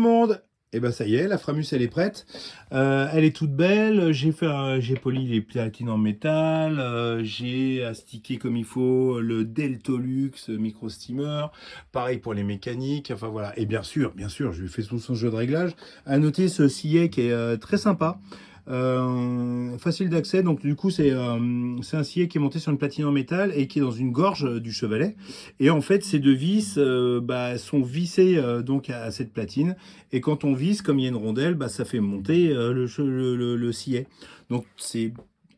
Monde. Et ben ça y est, la Framus elle est prête. Elle est toute belle. J'ai poli les platines en métal. J'ai astiqué comme il faut le Deltolux micro steamer. Pareil pour les mécaniques. Enfin voilà. Et bien sûr, je lui ai fait tout son jeu de réglage. À noter ce sillet qui est très sympa. Facile d'accès, donc du coup c'est un sillet qui est monté sur une platine en métal et qui est dans une gorge du chevalet, et en fait ces deux vis sont vissées donc à cette platine, et quand on visse, comme il y a une rondelle, ça fait monter le sillet, donc c'est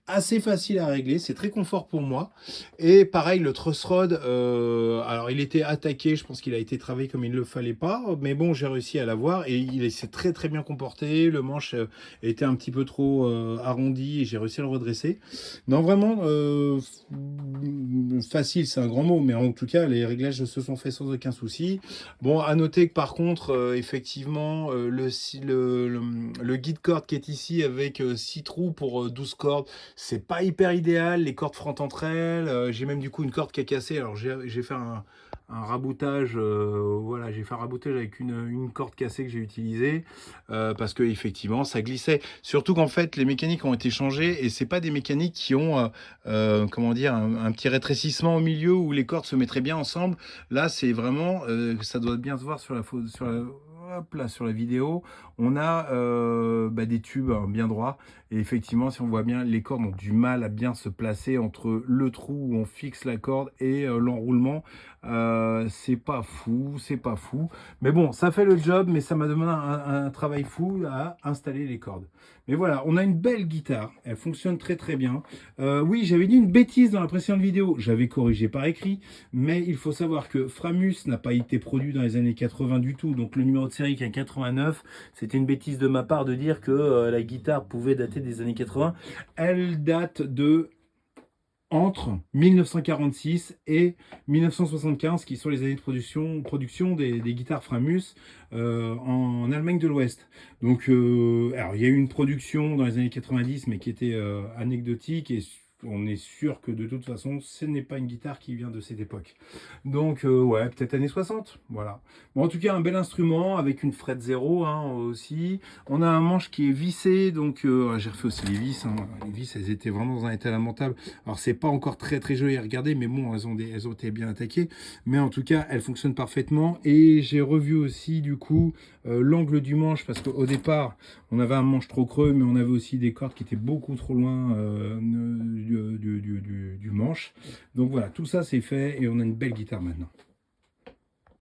assez facile à régler, c'est très confort pour moi. Et pareil, le truss rod, alors il était attaqué, je pense qu'il a été travaillé comme il ne le fallait pas, mais bon, j'ai réussi à l'avoir et il s'est très bien comporté. Le manche était un petit peu trop arrondi et j'ai réussi à le redresser. Non, vraiment, facile, c'est un grand mot, mais en tout cas, les réglages se sont faits sans aucun souci. Bon, à noter que par contre, effectivement, le guide corde qui est ici avec 6 trous pour 12 cordes, c'est pas hyper idéal, les cordes frottent entre elles. J'ai même du coup une corde qui a cassé, alors j'ai fait un raboutage, voilà, j'ai fait un raboutage avec une corde cassée que j'ai utilisée parce que effectivement ça glissait. Surtout qu'en fait les mécaniques ont été changées et c'est pas des mécaniques qui ont comment dire, un petit rétrécissement au milieu où les cordes se mettraient bien ensemble. Là c'est vraiment, ça doit bien se voir sur la photo, hop là, sur la vidéo, on a des tubes bien droits, et effectivement si on voit bien, les cordes ont du mal à bien se placer entre le trou où on fixe la corde et l'enroulement. C'est pas fou, mais bon, ça fait le job, mais ça m'a demandé un travail fou à installer les cordes. Mais voilà, on a une belle guitare, elle fonctionne très bien. Oui, j'avais dit une bêtise dans la précédente vidéo, j'avais corrigé par écrit, mais il faut savoir que Framus n'a pas été produit dans les années 80 du tout, donc le numéro de série qui est 89, c'était une bêtise de ma part de dire que la guitare pouvait dater des années 80. Elle date de entre 1946 et 1975, qui sont les années de production des guitares Framus en Allemagne de l'Ouest. Donc, alors il y a eu une production dans les années 90, mais qui était anecdotique, et on est sûr que de toute façon, ce n'est pas une guitare qui vient de cette époque. Donc, ouais, peut-être années 60, voilà. Bon, en tout cas, un bel instrument avec une fret 0 aussi. On a un manche qui est vissé, donc j'ai refait aussi les vis. Les vis, elles étaient vraiment dans un état lamentable. Alors, c'est pas encore très joli à regarder, mais bon, elles ont été bien attaquées. Mais en tout cas, elles fonctionnent parfaitement. Et j'ai revu aussi, du coup, l'angle du manche, parce qu'au départ, on avait un manche trop creux, mais on avait aussi des cordes qui étaient beaucoup trop loin du manche. Donc voilà, tout ça c'est fait et on a une belle guitare maintenant.